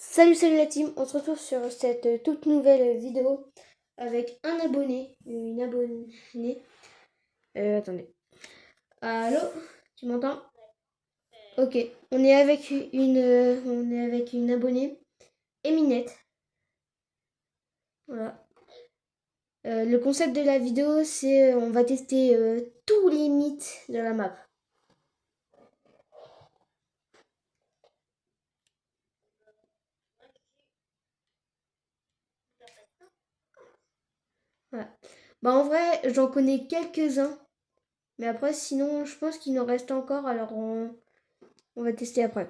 Salut la team, on se retrouve sur cette toute nouvelle vidéo avec un abonné, une abonnée. Attendez. Allô? Tu m'entends? Ok, on est avec une abonnée, Eminette. Voilà. Le concept de la vidéo, c'est on va tester tous les mythes de la map. Voilà. Bah en vrai, j'en connais quelques-uns, mais après sinon, je pense qu'il nous reste encore, alors on va tester après.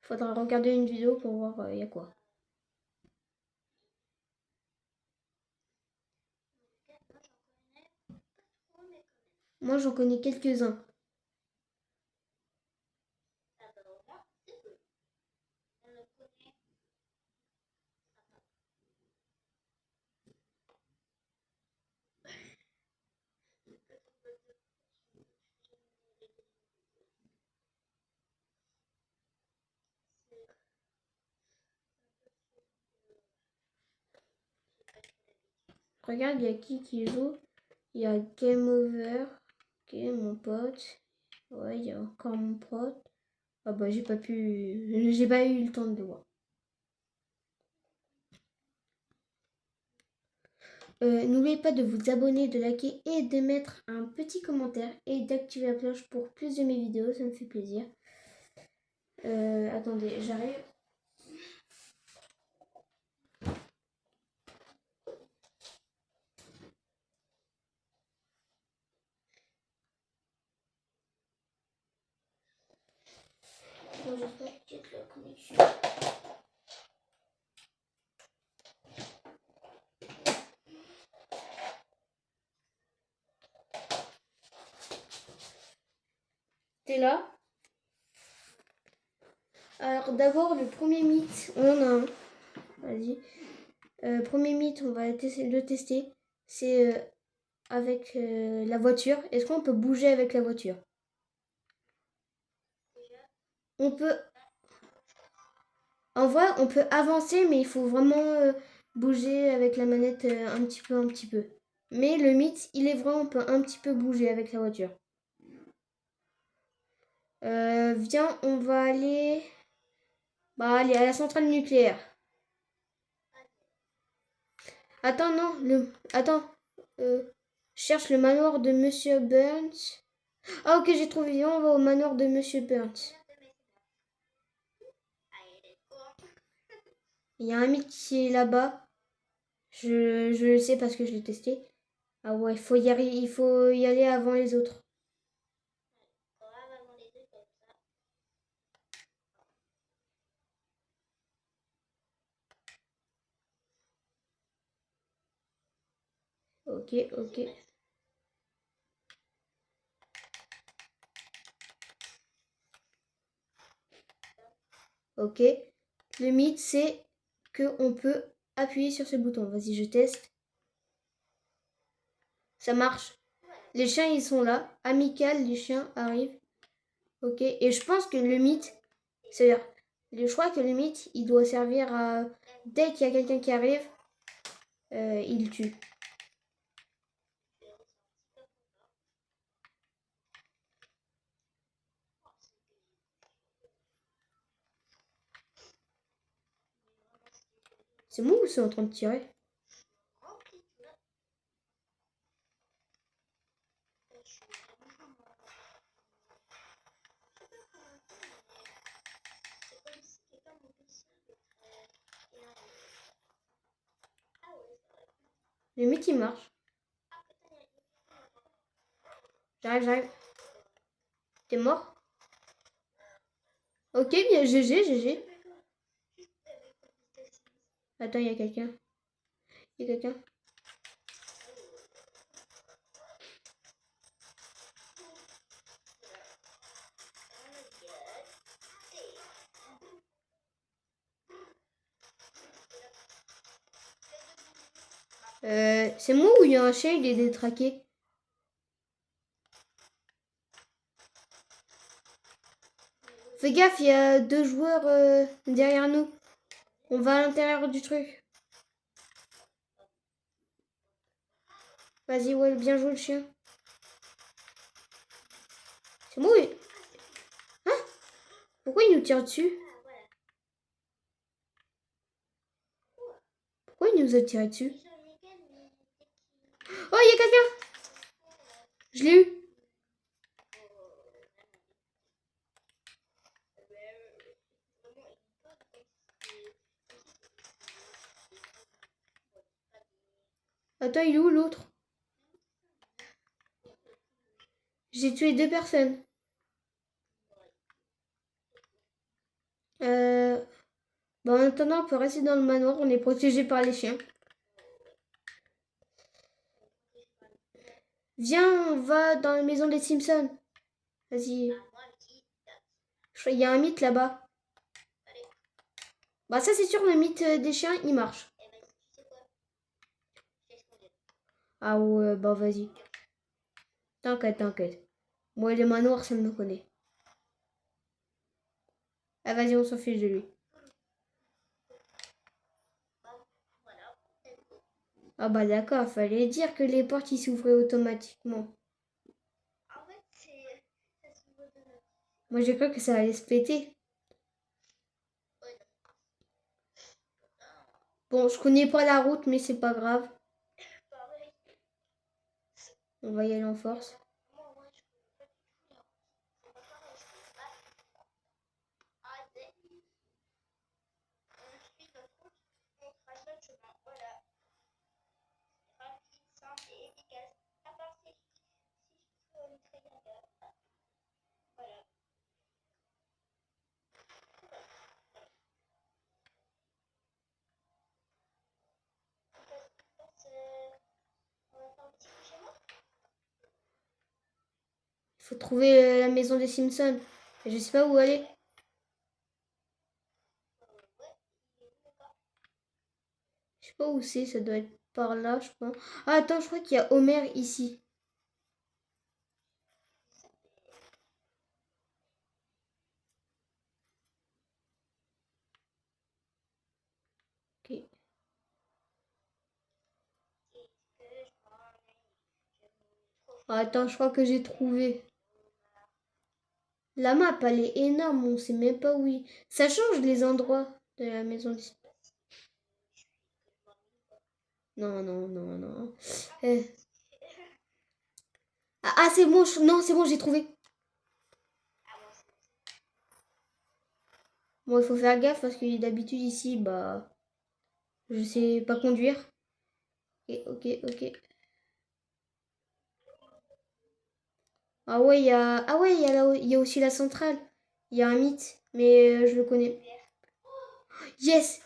Faudra regarder une vidéo pour voir il y a quoi. Moi, j'en connais quelques-uns. Regarde, il y a qui joue. Il y a Game Over. Ok, mon pote. Ouais, il y a encore mon pote. Ah bah, j'ai pas eu le temps de le voir. N'oubliez pas de vous abonner, de liker et de mettre un petit commentaire et d'activer la cloche pour plus de mes vidéos, ça me fait plaisir. Attendez, j'arrive. Bon, j'espère qu'il y a de la connexion. T'es là? Alors d'abord, le premier mythe, on en a un. Vas-y. Premier mythe, on va le tester. C'est avec la voiture. Est-ce qu'on peut bouger avec la voiture? On peut, en vrai, on peut avancer, mais il faut vraiment bouger avec la manette un petit peu. Mais le mythe, il est vrai, on peut un petit peu bouger avec la voiture. Viens, on va aller, bah, aller à la centrale nucléaire. Attends, non, attends. Cherche le manoir de Monsieur Burns. Ah ok, j'ai trouvé. Viens, on va au manoir de Monsieur Burns. Il y a un mythe qui est là-bas. Je le sais parce que je l'ai testé. Ah ouais, il faut y aller avant les autres. Ok, ok. Ok. Le mythe, c'est qu'on peut appuyer sur ce bouton. Vas-y, je teste. Ça marche. Les chiens, ils sont là. Amical, les chiens arrivent. Ok. Et je pense que le mythe, c'est-à-dire, je crois que le mythe, il doit servir à... Dès qu'il y a quelqu'un qui arrive, il tue. C'est moi ou c'est en train de tirer? Le mythe, il marche. J'arrive. T'es mort? Ok, bien, GG. Attends, il y a quelqu'un. Il y a quelqu'un. C'est moi ou il y a un chien, il est détraqué? Fais gaffe, il y a 2 joueurs derrière nous. On va à l'intérieur du truc. Vas-y, ouais, bien joué le chien. C'est moi, oui. Hein? Pourquoi il nous tire dessus? Pourquoi il nous a tiré dessus? Oh, il y a quelqu'un! Je l'ai eu. Attends, il est où l'autre? J'ai tué 2 personnes. En attendant, on peut rester dans le manoir. On est protégé par les chiens. Viens, on va dans la maison des Simpsons. Vas-y. Il y a un mythe là-bas. Bah ça c'est sûr, le mythe des chiens, il marche. Ah ouais, bah vas-y. T'inquiète, t'inquiète. Moi, les manoirs, ça me connaît. Ah vas-y, on s'en fiche de lui. Ah bah d'accord, fallait dire que les portes ils s'ouvraient automatiquement. Moi j'ai cru que ça allait se péter. Bon, je connais pas la route, mais c'est pas grave. On va y aller en force. Il faut trouver la maison des Simpsons. Je sais pas où aller. Je sais pas où c'est, ça doit être par là, je pense. Ah attends, je crois qu'il y a Homer ici. Ok. Ah, attends, je crois que j'ai trouvé. La map, elle est énorme, on sait même pas où il... Ça change les endroits de la maison des... Non, non, non, non. Euh, Ah, c'est bon, non, c'est bon, j'ai trouvé. Bon, il faut faire gaffe parce que d'habitude ici, bah, je sais pas conduire. Ok, ok, ok. Ah ouais, il y a aussi la centrale. Il y a un mythe, mais je le connais. Yes,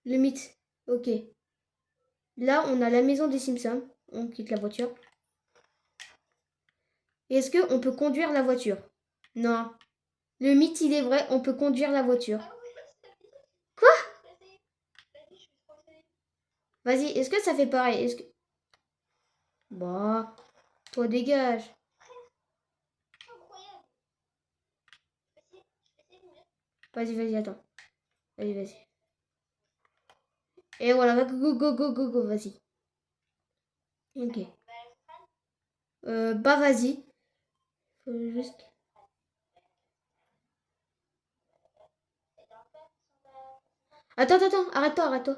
le mythe. Ok. Là, on a la maison des Simpsons. On quitte la voiture. Est-ce que on peut conduire la voiture? Non. Le mythe, il est vrai, on peut conduire la voiture. Quoi? Vas-y, est-ce que ça fait pareil? Est-ce que... Bah, toi dégage. Vas-y, vas-y, attends. Vas-y, vas-y. Et voilà, go, go, go, go, go, vas-y. Ok. Bah, vas-y. Faut juste... Attends, attends, arrête-toi, arrête-toi.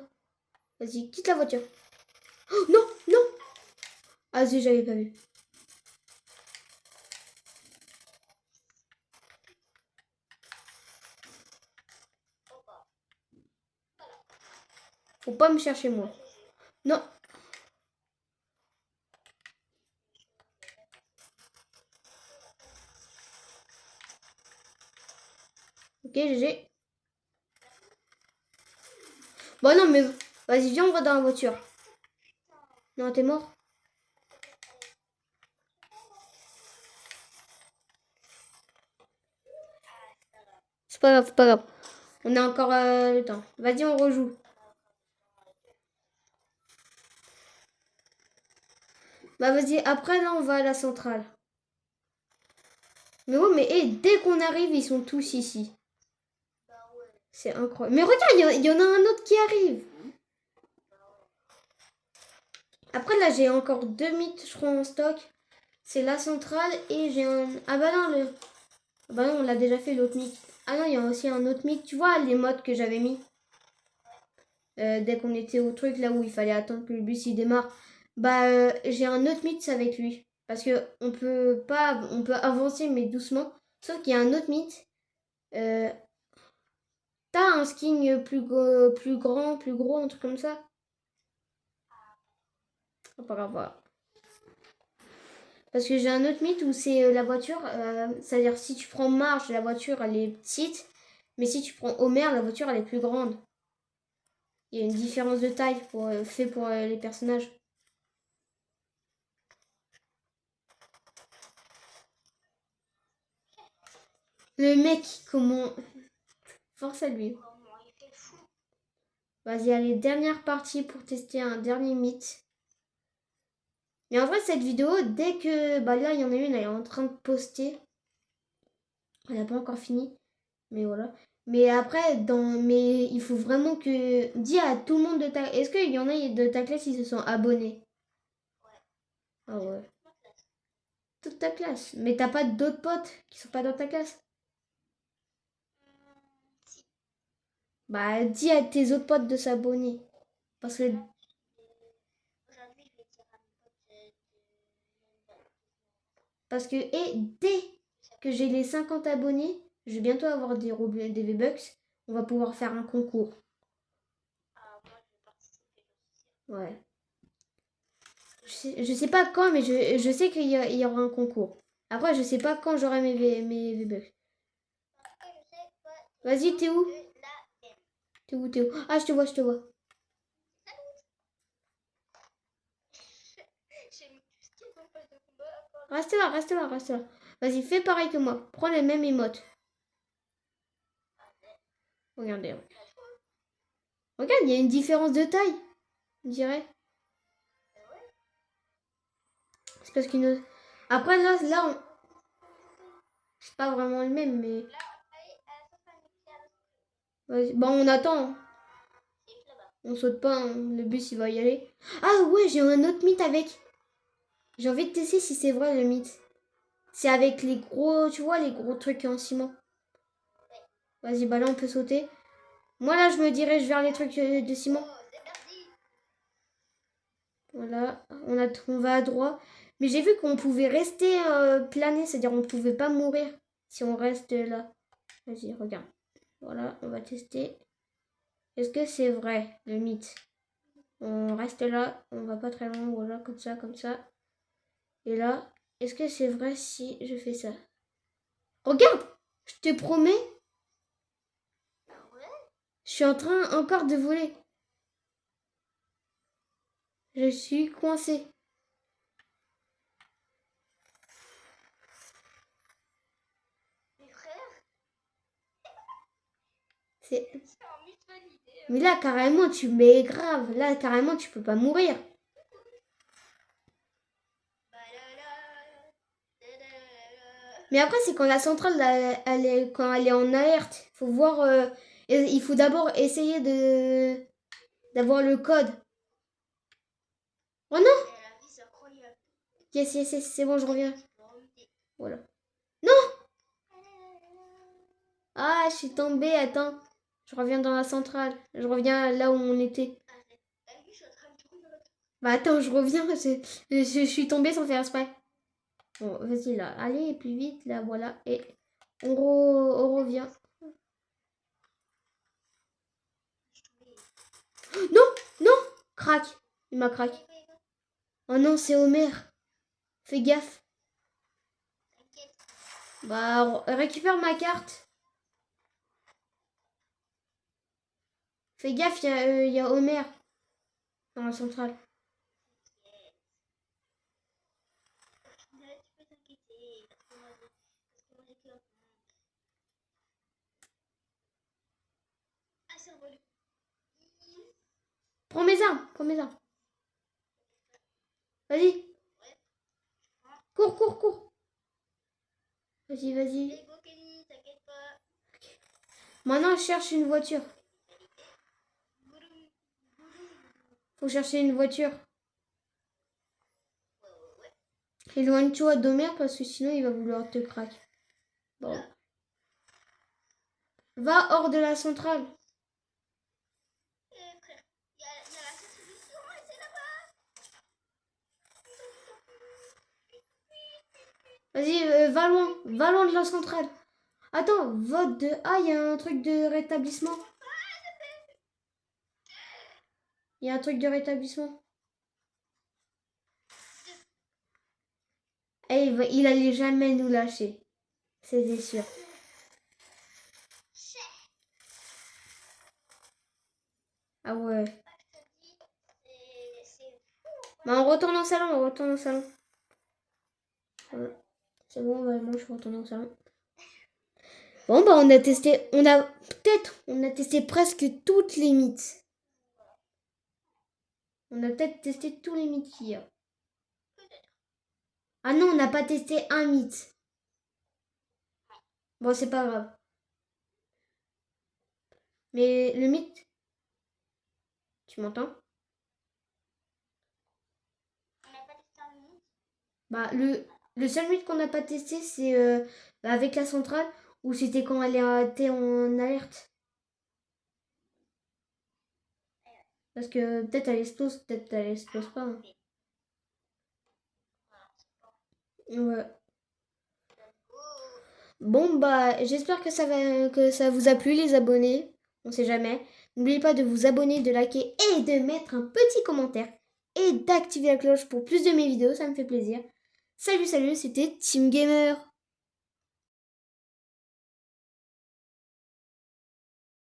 Vas-y, quitte la voiture. Oh, non, non. Ah, si, j'avais pas vu. Faut pas me chercher, moi. Non. Ok, GG. Bon, non, mais vas-y, viens, on va dans la voiture. Non, t'es mort. C'est pas grave, c'est pas grave. On a encore le temps. Vas-y, on rejoue. Bah, vas-y, après, là, on va à la centrale. Mais ouais, mais dès qu'on arrive, ils sont tous ici. C'est incroyable. Mais regarde, il y en a un autre qui arrive. Après, là, j'ai encore 2 mythes, je crois, en stock. C'est la centrale et j'ai un... Ah bah non, bah non, on l'a déjà fait, l'autre mythe. Ah non, il y a aussi un autre mythe. Tu vois les modes que j'avais mis dès qu'on était au truc, là où il fallait attendre que le bus il démarre. Bah, j'ai un autre mythe avec lui. Parce que on peut pas... On peut avancer, mais doucement. Sauf qu'il y a un autre mythe. Euh, T'as un skin plus grand, plus gros, un truc comme ça? Oh, pas grave, voilà. Parce que j'ai un autre mythe où c'est la voiture, c'est-à-dire si tu prends Marge, la voiture elle est petite, mais si tu prends Homer, la voiture elle est plus grande. Il y a une différence de taille fait pour les personnages. Le mec, comment... Force à lui. Vas-y, allez, dernière partie pour tester un dernier mythe. Mais en vrai, cette vidéo, dès que... Bah là, il y en a une, elle est en train de poster. Elle n'a pas encore fini. Mais voilà. Mais après, mais il faut vraiment que... Dis à tout le monde de ta... Est-ce qu'il y en a de ta classe qui se sont abonnés? Ah ouais. Toute ta classe. Mais t'as pas d'autres potes qui sont pas dans ta classe? Bah, dis à tes autres potes de s'abonner. Parce que... Parce que, et dès que j'ai les 50 abonnés, je vais bientôt avoir des V-Bucks. On va pouvoir faire un concours. Ouais. Je sais pas quand, mais je sais qu'il y aura un concours. Après, je sais pas quand j'aurai mes V-Bucks. Vas-y, t'es où? T'es où, t'es où? Ah, je te vois, je te vois. Reste là, reste là, reste là. Vas-y, fais pareil que moi. Prends les mêmes émotes. Regardez. Regarde, il y a une différence de taille, on dirait. C'est parce qu'une... Après, là, c'est pas vraiment le même, mais... Vas-y. Bon, on attend. On saute pas, hein. Le bus, il va y aller. Ah ouais, j'ai un autre mythe avec. J'ai envie de tester si c'est vrai, le mythe. C'est avec les gros, tu vois, les gros trucs en ciment. Vas-y, bah là, on peut sauter. Moi, là, je me dirige vers les trucs de ciment. Voilà, on va à droite. Mais j'ai vu qu'on pouvait rester planer, c'est-à-dire on pouvait pas mourir si on reste là. Vas-y, regarde. Voilà, on va tester. Est-ce que c'est vrai, le mythe? On reste là, on va pas très loin, voilà, comme ça, comme ça. Et là, est-ce que c'est vrai si je fais ça? Regarde! Je te promets, je suis en train encore de voler. Je suis coincée. C'est... Mais là, carrément, tu mets grave. Là, carrément, tu peux pas mourir. Mais après, c'est quand la centrale, quand elle est en alerte. Faut voir. Il faut d'abord essayer d'avoir le code. Oh non! Yes, yes, yes, c'est bon, je reviens. Voilà. Non! Ah, je suis tombée, attends. Je reviens dans la centrale. Je reviens là où on était. Bah attends, je reviens. Je suis tombée sans faire exprès. Bon, vas-y là. Allez, plus vite, là, voilà. Et on revient. Non! Non! Crac! Il m'a craqué. Oh non, c'est Homer. Fais gaffe. Bah, récupère ma carte. Fais gaffe, il y a Homer dans la centrale. Prends mes armes, prends mes armes. Vas-y. Cours, cours, cours. Vas-y, vas-y. C'est bon, Kenny, t'inquiète pas. Maintenant, je cherche une voiture. Boudoum, boudoum. Faut chercher une voiture. Ouais. Éloigne-toi d'Homer parce que sinon il va vouloir te craquer. Bon. Va hors de la centrale. Frère, il y a la solution et c'est là-bas. Vas-y, va loin de la centrale. Attends, vote de... Ah, il y a un truc de rétablissement. Il y a un truc de rétablissement. Et il allait jamais nous lâcher. C'était sûr. Ah ouais. Bah, on retourne au salon, on retourne au salon. Ouais. C'est bon, bah, moi je retourne au salon. Bon, bah on a testé, on a testé presque toutes les mythes. On a peut-être testé tous les mythes qu'il y a. Ah non, on n'a pas testé un mythe. Bon, c'est pas grave. Mais le mythe... Tu m'entends? On n'a pas testé un mythe. Bah, le seul mythe qu'on n'a pas testé, c'est avec la centrale, où c'était quand elle était en alerte. Parce que peut-être elle explose, peut-être elle explose pas. Hein. Ouais. Bon, bah, j'espère que ça vous a plu, les abonnés. On sait jamais. N'oubliez pas de vous abonner, de liker et de mettre un petit commentaire. Et d'activer la cloche pour plus de mes vidéos, ça me fait plaisir. Salut, c'était Team Gamer.